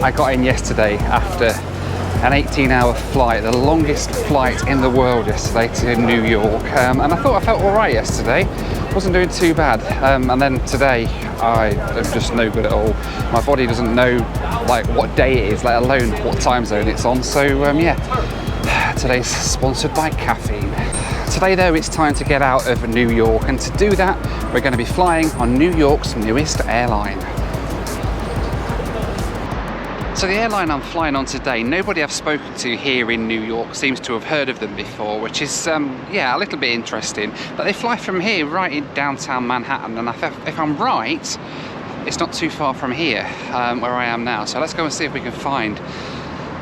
I got in yesterday after an 18-hour flight, the longest flight in the world yesterday to New York, and I thought I felt alright yesterday, wasn't doing too bad, and then today I am just no good at all. My body doesn't know like what day it is, let alone what time zone it's on, so yeah, today's sponsored by caffeine. Today though, it's time to get out of New York, and to do that we're going to be flying on New York's newest airline. So the airline I'm flying on today, nobody I've spoken to here in New York seems to have heard of them before, which is, yeah, a little bit interesting. But they fly from here right in downtown Manhattan, and if I'm right, it's not too far from here, where I am now. So let's go and see if we can find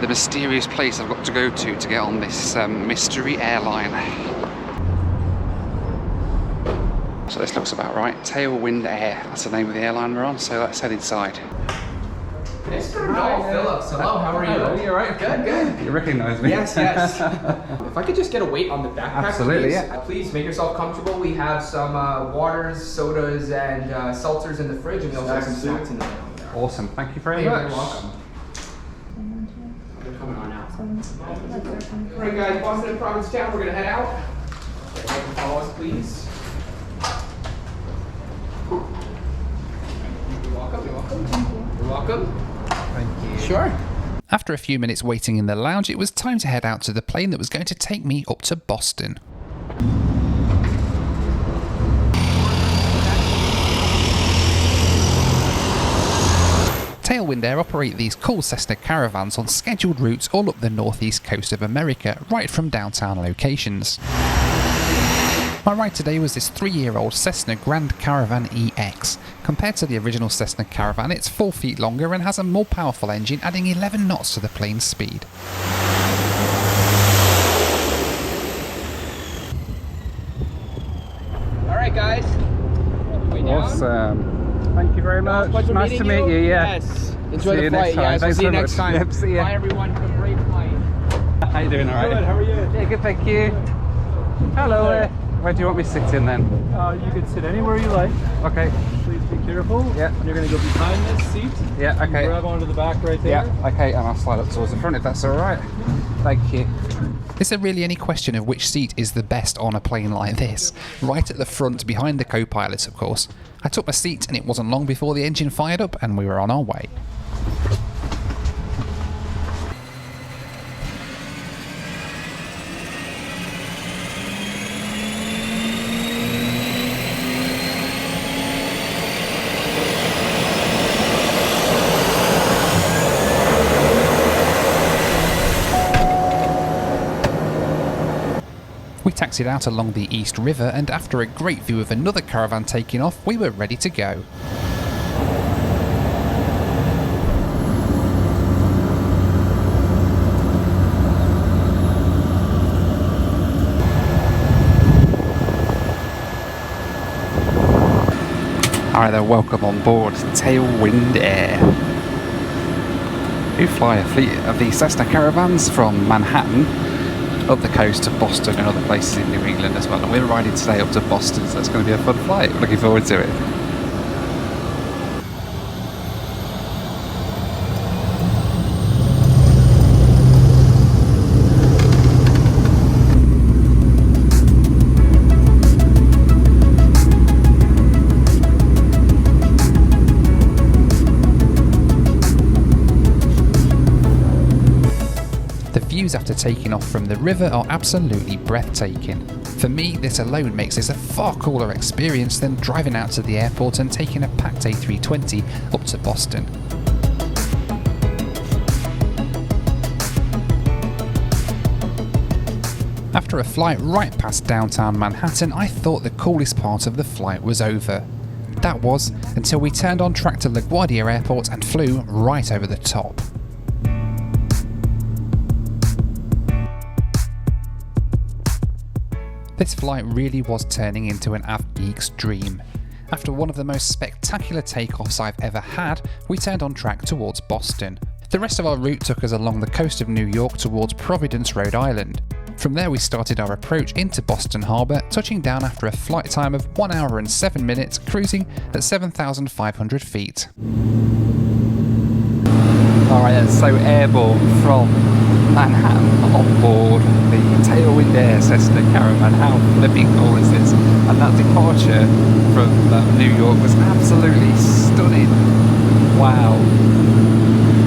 the mysterious place I've got to go to get on this mystery airline. So this looks about right. Tailwind Air, that's the name of the airline we're on, so let's head inside. Mr. Noel Phillips, hello, how are you? Hello, you alright? Good, good. You recognise me? Yes, yes. If I could just get a weight on the backpack, absolutely, please. yeah. Please make yourself comfortable. We have some waters, sodas, and seltzers in the fridge, and we also have some snacks in there. Awesome, thank you very You're much. welcome. They're coming on out. Alright guys, Boston and Provincetown, we're gonna head out. Follow us, please. You're welcome, you're welcome. Thank you. You're welcome. Thank you. Sure. After a few minutes waiting in the lounge, it was time to head out to the plane that was going to take me up to Boston. Tailwind Air operate these cool Cessna Caravans on scheduled routes all up the northeast coast of America, right from downtown locations. My ride today was this 3-year-old Cessna Grand Caravan EX. Compared to the original Cessna Caravan, it's 4 feet longer and has a more powerful engine, adding 11 knots to the plane's speed. Alright guys. Awesome. Thank you very much. Nice to meet you. Yeah. Yes. Enjoy See the you flight. next time. Yes, we'll Thanks see you so next much. time. Yep, see ya. Bye everyone. Have a great flight. How you doing? All right? Good, how are you? Yeah, good, thank you. Hello there. Where do you want me sitting then? You can sit anywhere you like. Okay. Please be careful. Yeah. You're going to go behind this seat. Yeah, okay. Grab onto the back right there. Yeah, okay, and I'll slide up towards the front if that's alright. Thank you. Is there really any question of which seat is the best on a plane like this? Right at the front, behind the co-pilot, of course. I took my seat and it wasn't long before the engine fired up and we were on our way. We taxied out along the East River, and after a great view of another caravan taking off, we were ready to go. Alright then, welcome on board Tailwind Air. We fly a fleet of the Cessna Caravans from Manhattan up the coast to Boston and other places in New England as well, and we're riding today up to Boston, so it's going to be a fun flight. We're looking forward to it. Views after taking off from the river are absolutely breathtaking. For me, this alone makes this a far cooler experience than driving out to the airport and taking a packed A320 up to Boston. After a flight right past downtown Manhattan, I thought the coolest part of the flight was over. That was until we turned on track to LaGuardia Airport and flew right over the top. This flight really was turning into an av geek's dream. After one of the most spectacular takeoffs I've ever had, we turned on track towards Boston. The rest of our route took us along the coast of New York towards Providence, Rhode Island. From there we started our approach into Boston Harbour, touching down after a flight time of 1 hour and 7 minutes, cruising at 7,500 feet. Alright then, so airborne from Manhattan on board the Tailwind Air Cessna Caravan. How flipping cool is this? And that departure from New York was absolutely stunning. Wow.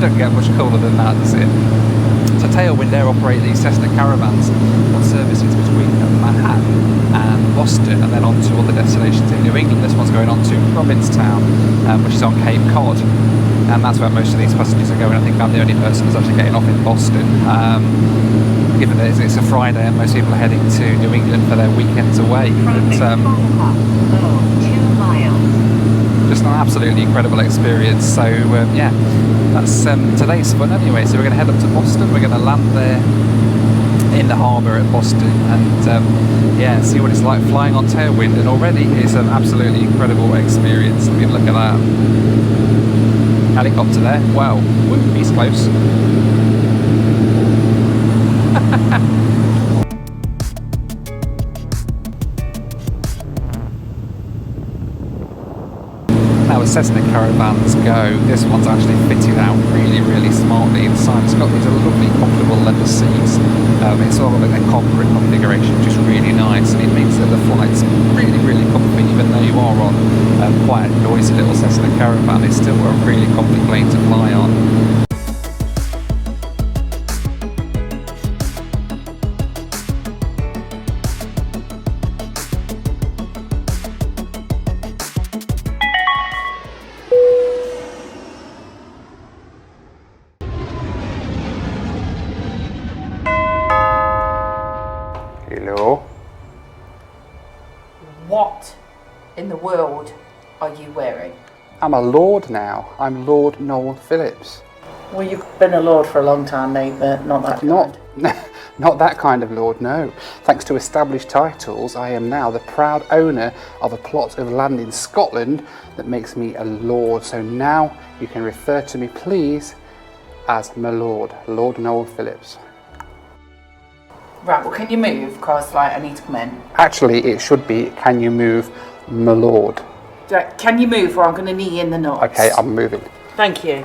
Don't get much cooler than that, does it? So Tailwind Air operate these Cessna Caravans on services between Manhattan and Boston, and then on to other destinations in New England. This one's going on to Provincetown, which is on Cape Cod, and that's where most of these passengers are going. I think I'm the only person that's actually getting off in Boston, given that it's a Friday and most people are heading to New England for their weekends away. But, just an absolutely incredible experience. So yeah, that's today's fun anyway. So we're going to head up to Boston. We're going to land there in the harbour at Boston, and yeah, see what it's like flying on Tailwind. And already it's an absolutely incredible experience. I mean, look at that helicopter there. Wow, woo, he's close. Now as Cessna Caravans go, this one's actually fitted out really smartly inside. It's got these lovely comfortable leather seats. It's all like a corporate configuration, just really nice, and it means that the flight's really comfy. Even though you are on quite a noisy little Cessna Caravan, it's still a really comfy plane to fly on. Hello. What in the world are you wearing? I'm a lord now. I'm Lord Noel Phillips. Well, you've been a lord for a long time, mate, but not that kind. Not that kind of lord, no. Thanks to established titles, I am now the proud owner of a plot of land in Scotland that makes me a lord. So now you can refer to me, please, as my lord, Lord Noel Phillips. Right, well, can you move? Because, I need to come in. Actually, it should be, can you move, my lord? Right, can you move, or I'm going to knee in the nuts? Okay, I'm moving. Thank you.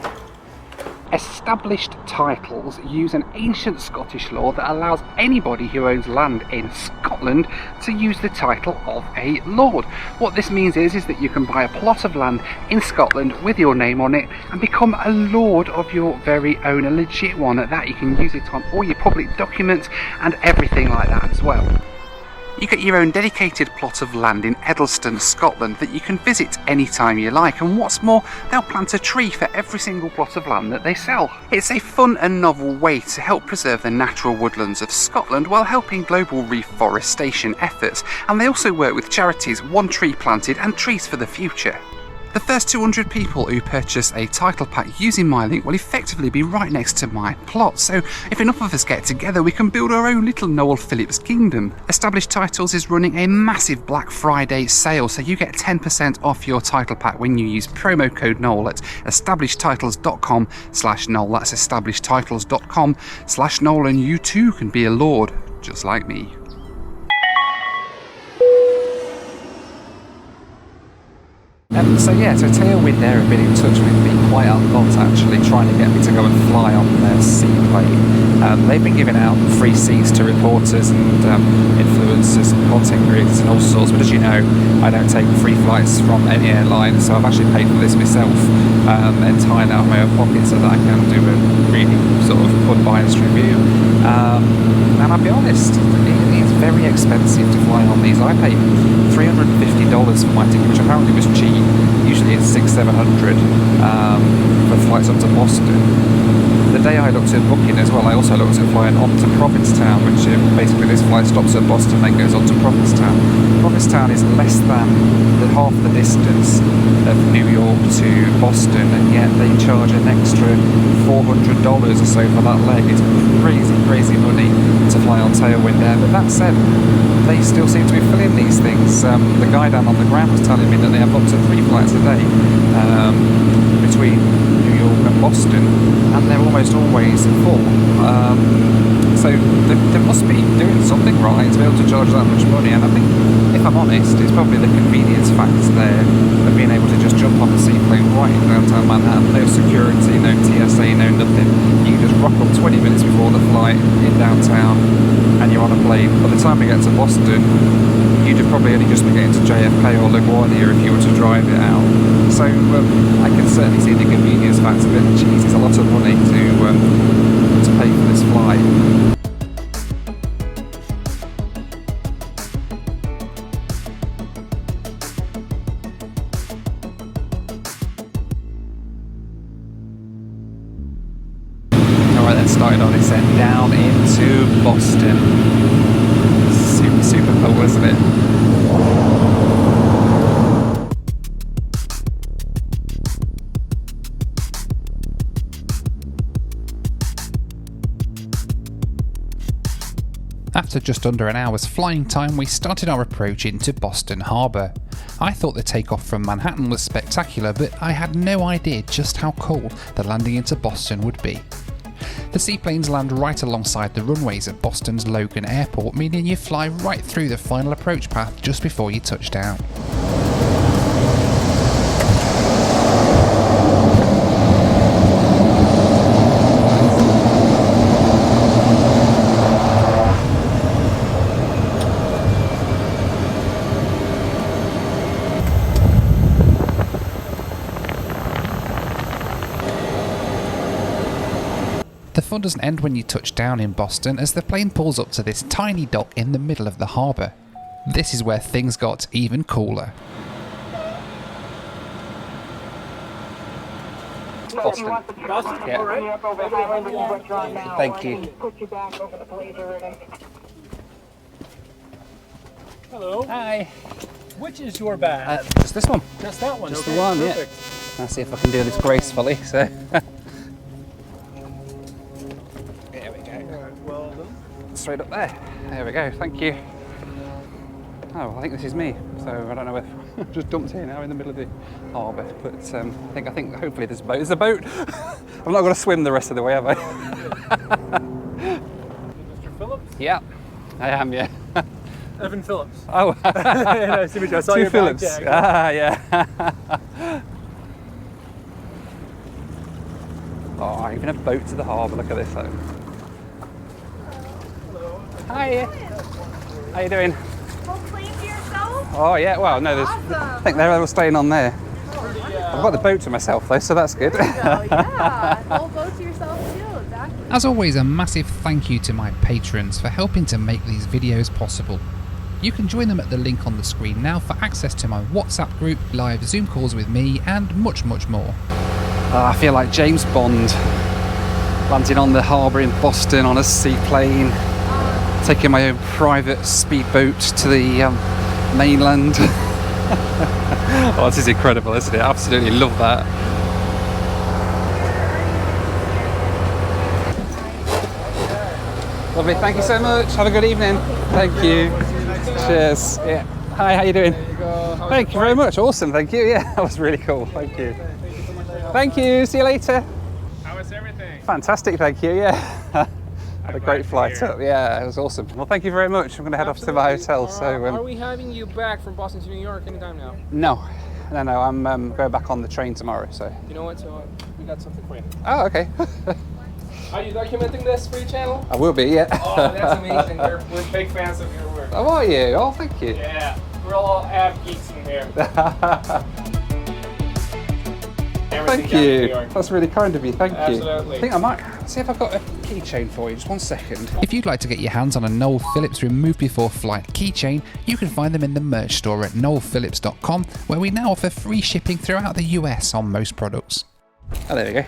Established titles use an ancient Scottish law that allows anybody who owns land in Scotland to use the title of a lord. What this means is that you can buy a plot of land in Scotland with your name on it and become a lord of your very own, a legit one. At that, you can use it on all your public documents and everything like that as well. You get your own dedicated plot of land in Edelston, Scotland that you can visit anytime you like, and what's more, they'll plant a tree for every single plot of land that they sell. It's a fun and novel way to help preserve the natural woodlands of Scotland while helping global reforestation efforts, and they also work with charities One Tree Planted and Trees for the Future. The first 200 people who purchase a title pack using my link will effectively be right next to my plot, so if enough of us get together we can build our own little Noel Phillips kingdom. Established Titles is running a massive Black Friday sale, so you get 10% off your title pack when you use promo code Noel at establishedtitles.com/Noel. That's establishedtitles.com/Noel, and you too can be a lord, just like me. So yeah, so Tailwind Air have been in touch with me quite a lot actually, trying to get me to go and fly on their Seaplane. They've been giving out free seats to reporters and influencers and content creators and all sorts, but as you know, I don't take free flights from any airline, so I've actually paid for this myself entirely out of my own pocket so that I can do a really sort of unbiased review. And I'll be honest, it's very expensive to fly on these. I paid $350 for my ticket, which apparently was cheap. Usually it's $600-700 for flights up to Boston. The day I looked at booking as well, I also looked at flying on to Provincetown, which basically this flight stops at Boston and then goes on to Provincetown. Provincetown is less than half the distance of New York to Boston, and yet they charge an extra $400 or so for that leg. It's crazy money to fly on Tailwind Air, but that said, they still seem to be filling these things. The guy down on the ground was telling me that they have up to 3 flights a day between New York and Boston, and they're almost always full. So they must be doing something right to be able to charge that much money, and I think, if I'm honest, it's probably the convenience factor there of being able to just jump on the seaplane right in downtown Manhattan. No security, no TSA, no nothing. You can just rock up 20 minutes before the flight in downtown and you're on a plane. By the time we get to Boston, you'd have probably only just been getting to JFK or LaGuardia if you were to drive it out. So I can certainly see the convenience factor, but geez, it's a lot of money to pay for this flight. Alright, then started on its end down into Boston. Super cool, isn't it? After just under an hour's flying time, we started our approach into Boston Harbour. I thought the takeoff from Manhattan was spectacular, but I had no idea just how cool the landing into Boston would be. The seaplanes land right alongside the runways at Boston's Logan Airport, meaning you fly right through the final approach path just before you touch down. The fun doesn't end when you touch down in Boston, as the plane pulls up to this tiny dock in the middle of the harbour. This is where things got even cooler. Boston. Yeah. Thank you. Hello. Hi. Which is your bag? Just this one. Just that one. Just okay, the one, perfect. yeah. I'll see if I can do this gracefully. So. There we go. Alright, well done. Straight up there. There we go. Thank you. Oh, I think this is me. So I don't know if I'm just dumped here now in the middle of the harbour. But I think hopefully there's a boat. There's a boat. I'm not going to swim the rest of the way, have I? Mr. Phillips? Yeah, I am. Yeah. Evan Phillips. Oh. Nice to meet you. I saw Two your Phillips. bag tag. Ah, yeah. Oh, even a boat to the harbour. Look at this. Hello. Hi. How you doing? Whole plane to yourself? Oh yeah. Well, no, there's. Awesome. I think they're all staying on there. I've got the boat to myself though, so that's good. Oh yeah, whole boat to yourself too, exactly. As always, a massive thank you to my patrons for helping to make these videos possible. You can join them at the link on the screen now for access to my WhatsApp group, live Zoom calls with me, and much more. I feel like James Bond, landing on the harbour in Boston on a seaplane, taking my own private speedboat to the mainland. Oh, this is incredible, isn't it? I absolutely love that. Lovely, thank you so much. Have a good evening. Thank you. Cheers. Yeah. Hi, how you doing? Thank you very much. Awesome, thank you. Yeah, that was really cool. Thank you. Thank you. See you later. How was everything? Fantastic, thank you. Yeah. Had a great flight up. Yeah, it was awesome. Well, thank you very much. I'm going to head off to my hotel. So. Are we having you back from Boston to New York anytime now? No. I'm going back on the train tomorrow. So. You know what? So we got something for you. Oh, okay. Are you documenting this for your channel? I will be. Yeah. Oh, that's amazing. We're big fans of your work. How are you? Oh, thank you. Yeah, we're all av geeks in here. Thank you. That's really kind of you. Thank you. Absolutely. I think I might see if I've got a keychain for you. Just 1 second. If you'd like to get your hands on a Noel Phillips remove before flight keychain, you can find them in the merch store at noelphillips.com, where we now offer free shipping throughout the US on most products. Oh, there we go.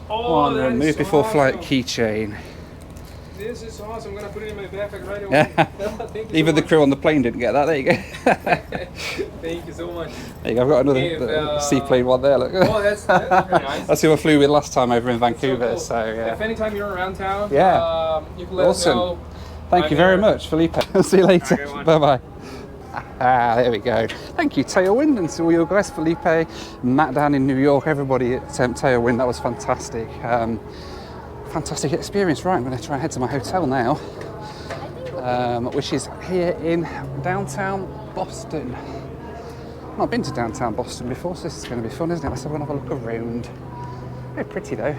Oh, One that's remove before flight awesome. keychain. This is awesome. I'm gonna put it in my backpack right away. Thank you Even so the crew on the plane didn't get that. There you go. much. Thank you so much. There you go. I've got another Hey, seaplane one there. Look. Oh, that's very nice. That's who I flew with last time over in So Vancouver. cool. So If yeah. anytime you're around town, Yeah. you can let us Awesome. know. Thank I'm you very here. much, Felipe. See you later. Okay, one. Bye bye. There we go. Thank you, Tailwind, and to all your guys, Felipe, Matt down in New York, everybody at Tailwind. That was fantastic. Fantastic experience. Right, I'm going to try and head to my hotel now, which is here in downtown Boston. I've not been to downtown Boston before, so this is going to be fun, isn't it? Let's have a look around. Very pretty though.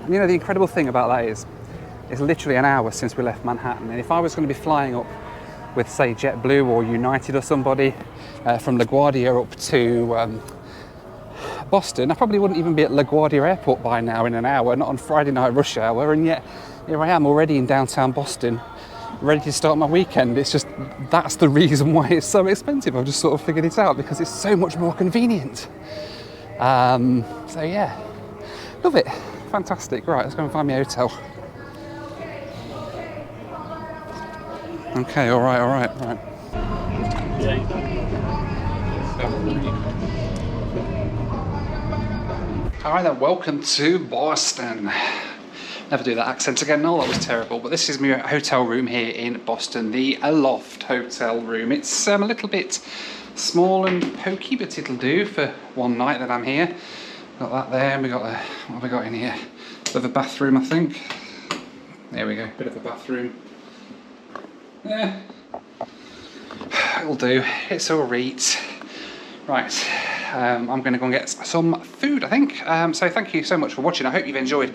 And you know, the incredible thing about that is it's literally an hour since we left Manhattan, and if I was going to be flying up with, say, JetBlue or United or somebody from LaGuardia up to Boston, I probably wouldn't even be at LaGuardia Airport by now in an hour, not on Friday night rush hour, and yet here I am already in downtown Boston, ready to start my weekend. It's just, that's the reason why it's so expensive. I've just sort of figured it out, because it's so much more convenient. So yeah, love it. Fantastic. Right, let's go and find my hotel. Okay, all right. All right then, welcome to Boston. Never do that accent again, Noel, that was terrible. But this is my hotel room here in Boston, the Aloft hotel room. It's a little bit small and pokey, but it'll do for one night that I'm here. Got that there, and we got what have we got in here? Bit of a bathroom, I think. There we go, bit of a bathroom. Yeah, it'll do. It's all right. Right, I'm going to go and get some food, I think. So thank you so much for watching. I hope you've enjoyed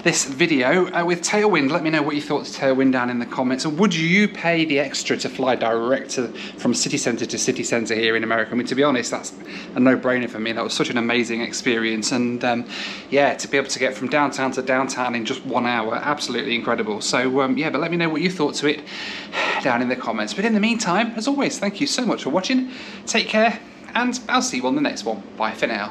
this video with Tailwind. Let me know what you thought of Tailwind down in the comments. And would you pay the extra to fly direct from city centre to city centre here in America? I mean, to be honest, that's a no-brainer for me. That was such an amazing experience. And yeah, to be able to get from downtown to downtown in just 1 hour, absolutely incredible. So yeah, but let me know what you thought to it down in the comments. But in the meantime, as always, thank you so much for watching. Take care. And I'll see you on the next one. Bye for now.